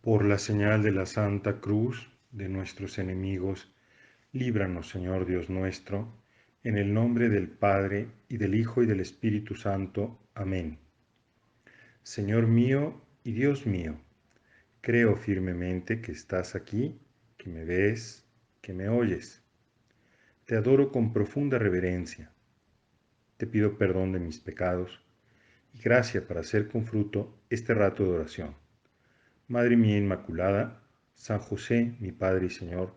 Por la señal de la Santa Cruz de nuestros enemigos, líbranos, Señor Dios nuestro, en el nombre del Padre, y del Hijo, y del Espíritu Santo. Amén. Señor mío y Dios mío, creo firmemente que estás aquí, que me ves, que me oyes. Te adoro con profunda reverencia. Te pido perdón de mis pecados y gracia para hacer con fruto este rato de oración. Madre mía Inmaculada, San José, mi Padre y Señor,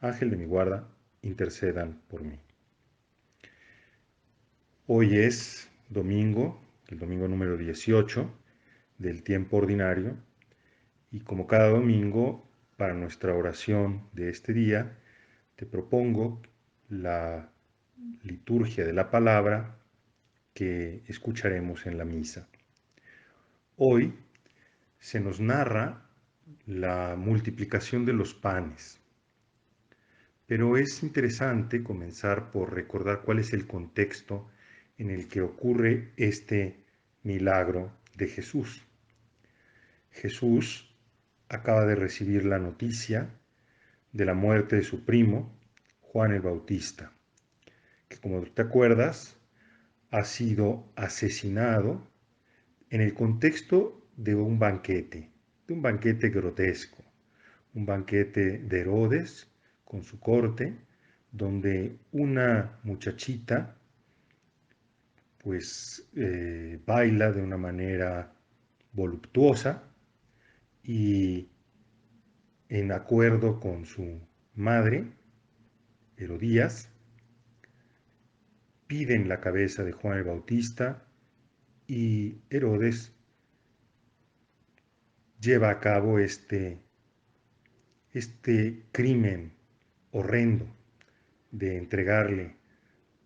Ángel de mi guarda, intercedan por mí. Hoy es domingo, el domingo número 18 del tiempo ordinario, y como cada domingo, para nuestra oración de este día, te propongo la liturgia de la palabra que escucharemos en la misa. Hoy se nos narra la multiplicación de los panes. Pero es interesante comenzar por recordar cuál es el contexto en el que ocurre este milagro de Jesús. Jesús acaba de recibir la noticia de la muerte de su primo, Juan el Bautista, que como te acuerdas, ha sido asesinado en el contexto de un banquete grotesco, un banquete de Herodes con su corte, donde una muchachita baila de una manera voluptuosa y en acuerdo con su madre, Herodías, piden la cabeza de Juan el Bautista y Herodes lleva a cabo este crimen horrendo de entregarle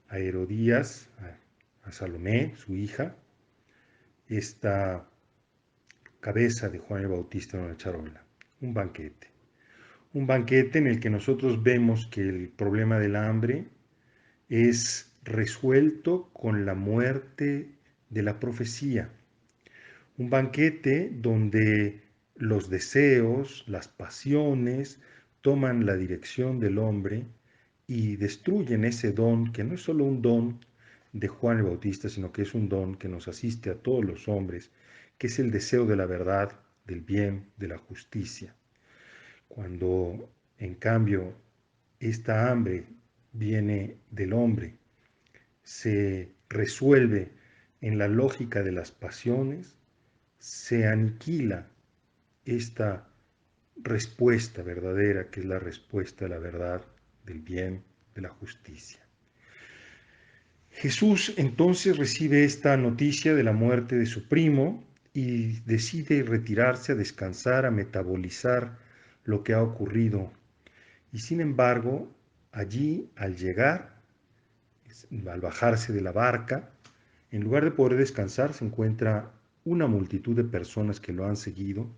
a Herodías, a Salomé, su hija, esta cabeza de Juan el Bautista en una charola. Un banquete. Un banquete en el que nosotros vemos que el problema del hambre es resuelto con la muerte de la profecía. Un banquete donde los deseos, las pasiones toman la dirección del hombre y destruyen ese don, que no es solo un don de Juan el Bautista, sino que es un don que nos asiste a todos los hombres, que es el deseo de la verdad, del bien, de la justicia. Cuando, en cambio, esta hambre viene del hombre, se resuelve en la lógica de las pasiones, se aniquila esta respuesta verdadera, que es la respuesta a la verdad, del bien, de la justicia. Jesús entonces recibe esta noticia de la muerte de su primo y decide retirarse a descansar, a metabolizar lo que ha ocurrido. Y sin embargo, allí, al llegar, al bajarse de la barca, en lugar de poder descansar, se encuentra una multitud de personas que lo han seguido.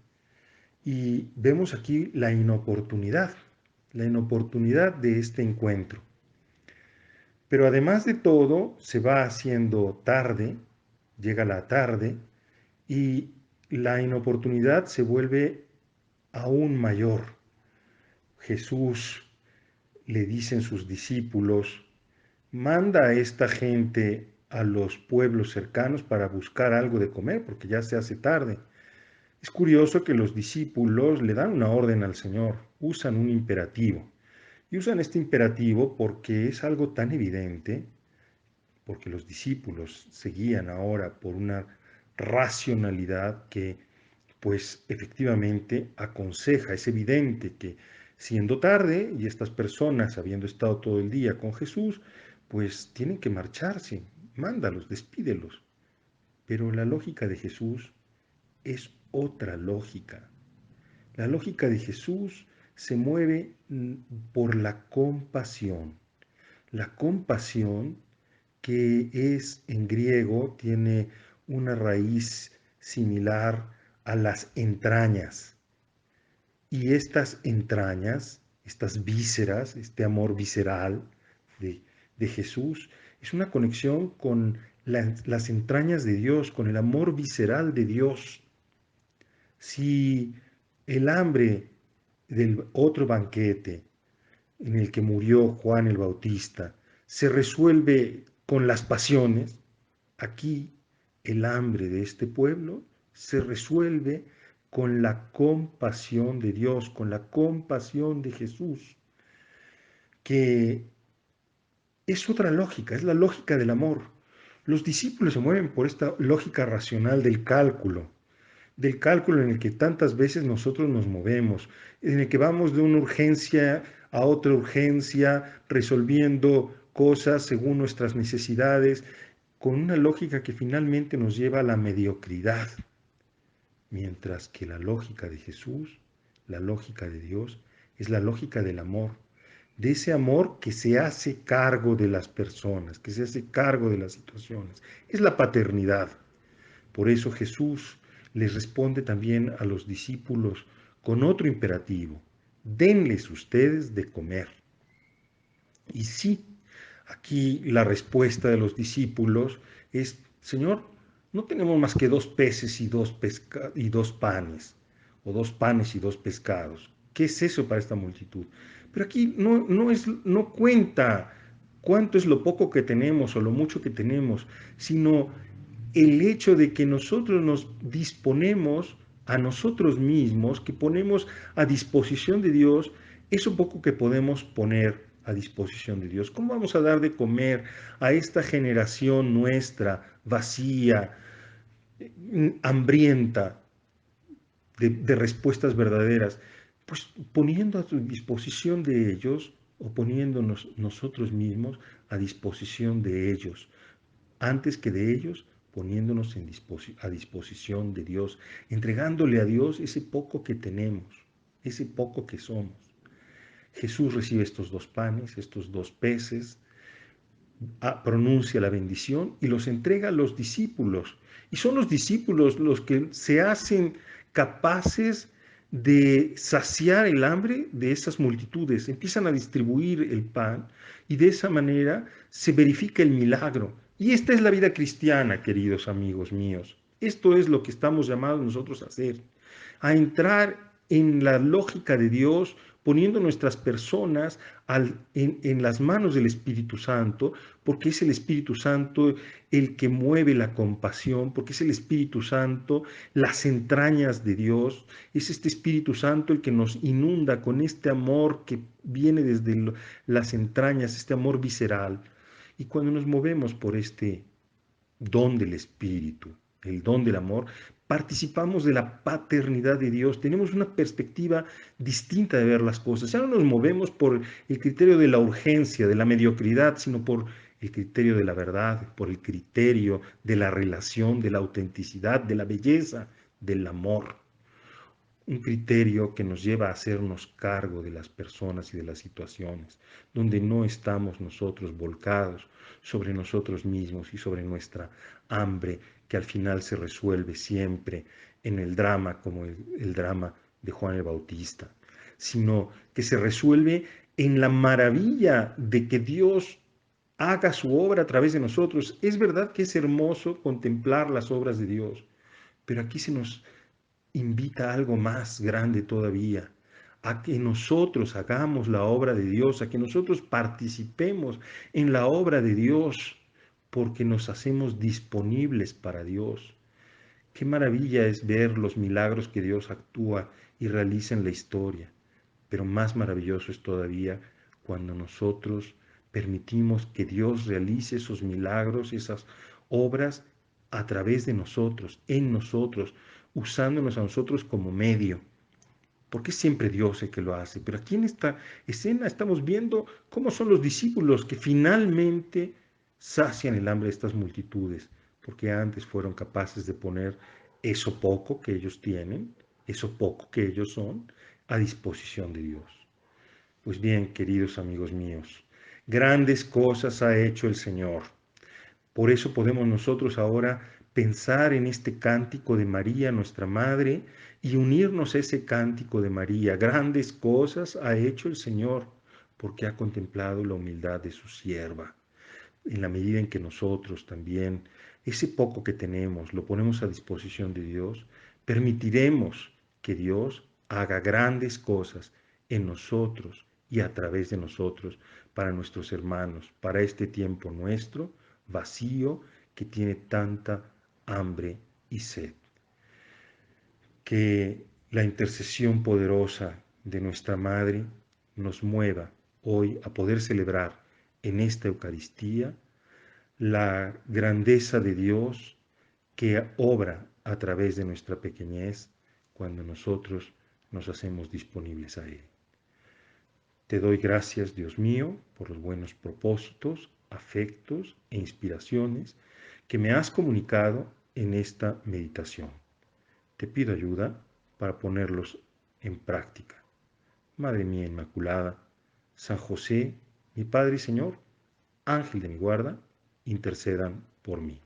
Y vemos aquí la inoportunidad de este encuentro. Pero además de todo, se va haciendo tarde, llega la tarde, y la inoportunidad se vuelve aún mayor. Jesús le dicen sus discípulos, manda a esta gente a los pueblos cercanos para buscar algo de comer, porque ya se hace tarde. Es curioso que los discípulos le dan una orden al Señor, usan un imperativo. Y usan este imperativo porque es algo tan evidente, porque los discípulos se guían ahora por una racionalidad que, pues efectivamente aconseja, es evidente que siendo tarde y estas personas habiendo estado todo el día con Jesús, pues tienen que marcharse, mándalos, despídelos. Pero la lógica de Jesús es otra lógica. La lógica de Jesús se mueve por la compasión. La compasión, que es en griego, tiene una raíz similar a las entrañas. Y estas entrañas, estas vísceras, este amor visceral de Jesús, es una conexión con las entrañas de Dios, con el amor visceral de Dios. Si el hambre del otro banquete en el que murió Juan el Bautista se resuelve con las pasiones, aquí el hambre de este pueblo se resuelve con la compasión de Dios, con la compasión de Jesús, que es otra lógica, es la lógica del amor. Los discípulos se mueven por esta lógica racional del cálculo en el que tantas veces nosotros nos movemos, en el que vamos de una urgencia a otra urgencia, resolviendo cosas según nuestras necesidades, con una lógica que finalmente nos lleva a la mediocridad, mientras que la lógica de Jesús, la lógica de Dios, es la lógica del amor, de ese amor que se hace cargo de las personas, que se hace cargo de las situaciones. Es la paternidad. Por eso Jesús les responde también a los discípulos con otro imperativo: denles ustedes de comer. Y sí, aquí la respuesta de los discípulos es: Señor, no tenemos más que 2 peces y dos panes, o 2 panes y 2 pescados. ¿Qué es eso para esta multitud? Pero aquí no cuenta cuánto es lo poco que tenemos o lo mucho que tenemos, sino el hecho de que nosotros nos disponemos a nosotros mismos, que ponemos a disposición de Dios eso poco que podemos poner a disposición de Dios. ¿Cómo vamos a dar de comer a esta generación nuestra, vacía, hambrienta de respuestas verdaderas? Pues poniendo a disposición de ellos o poniéndonos nosotros mismos a disposición de ellos, antes que de ellos, poniéndonos a disposición de Dios, entregándole a Dios ese poco que tenemos, ese poco que somos. Jesús recibe estos 2 panes, estos 2 peces, pronuncia la bendición y los entrega a los discípulos. Y son los discípulos los que se hacen capaces de saciar el hambre de esas multitudes. Empiezan a distribuir el pan y de esa manera se verifica el milagro. Y esta es la vida cristiana, queridos amigos míos. Esto es lo que estamos llamados nosotros a hacer, a entrar en la lógica de Dios, poniendo nuestras personas en las manos del Espíritu Santo, porque es el Espíritu Santo el que mueve la compasión, porque es el Espíritu Santo las entrañas de Dios, es este Espíritu Santo el que nos inunda con este amor que viene desde las entrañas, este amor visceral. Y cuando nos movemos por este don del Espíritu, el don del amor, participamos de la paternidad de Dios, tenemos una perspectiva distinta de ver las cosas. Ya no nos movemos por el criterio de la urgencia, de la mediocridad, sino por el criterio de la verdad, por el criterio de la relación, de la autenticidad, de la belleza, del amor. Un criterio que nos lleva a hacernos cargo de las personas y de las situaciones, donde no estamos nosotros volcados sobre nosotros mismos y sobre nuestra hambre, que al final se resuelve siempre en el drama, como el drama de Juan el Bautista, sino que se resuelve en la maravilla de que Dios haga su obra a través de nosotros. Es verdad que es hermoso contemplar las obras de Dios, pero aquí se nos invita a algo más grande todavía, a que nosotros hagamos la obra de Dios, a que nosotros participemos en la obra de Dios, porque nos hacemos disponibles para Dios. Qué maravilla es ver los milagros que Dios actúa y realiza en la historia, pero más maravilloso es todavía cuando nosotros permitimos que Dios realice esos milagros, esas obras a través de nosotros, en nosotros, usándonos a nosotros como medio. Porque es siempre Dios el que lo hace. Pero aquí en esta escena estamos viendo cómo son los discípulos que finalmente sacian el hambre de estas multitudes, porque antes fueron capaces de poner eso poco que ellos tienen, eso poco que ellos son, a disposición de Dios. Pues bien, queridos amigos míos, grandes cosas ha hecho el Señor. Por eso podemos nosotros ahora pensar en este cántico de María, nuestra Madre, y unirnos a ese cántico de María. Grandes cosas ha hecho el Señor, porque ha contemplado la humildad de su sierva. En la medida en que nosotros también ese poco que tenemos lo ponemos a disposición de Dios, permitiremos que Dios haga grandes cosas en nosotros y a través de nosotros, para nuestros hermanos, para este tiempo nuestro, vacío, que tiene tanta hambre y sed. Que la intercesión poderosa de nuestra Madre nos mueva hoy a poder celebrar en esta Eucaristía la grandeza de Dios que obra a través de nuestra pequeñez cuando nosotros nos hacemos disponibles a Él. Te doy gracias, Dios mío, por los buenos propósitos, afectos e inspiraciones que me has comunicado en esta meditación. Te pido ayuda para ponerlos en práctica. Madre mía Inmaculada, San José, mi Padre y Señor, Ángel de mi guarda, intercedan por mí.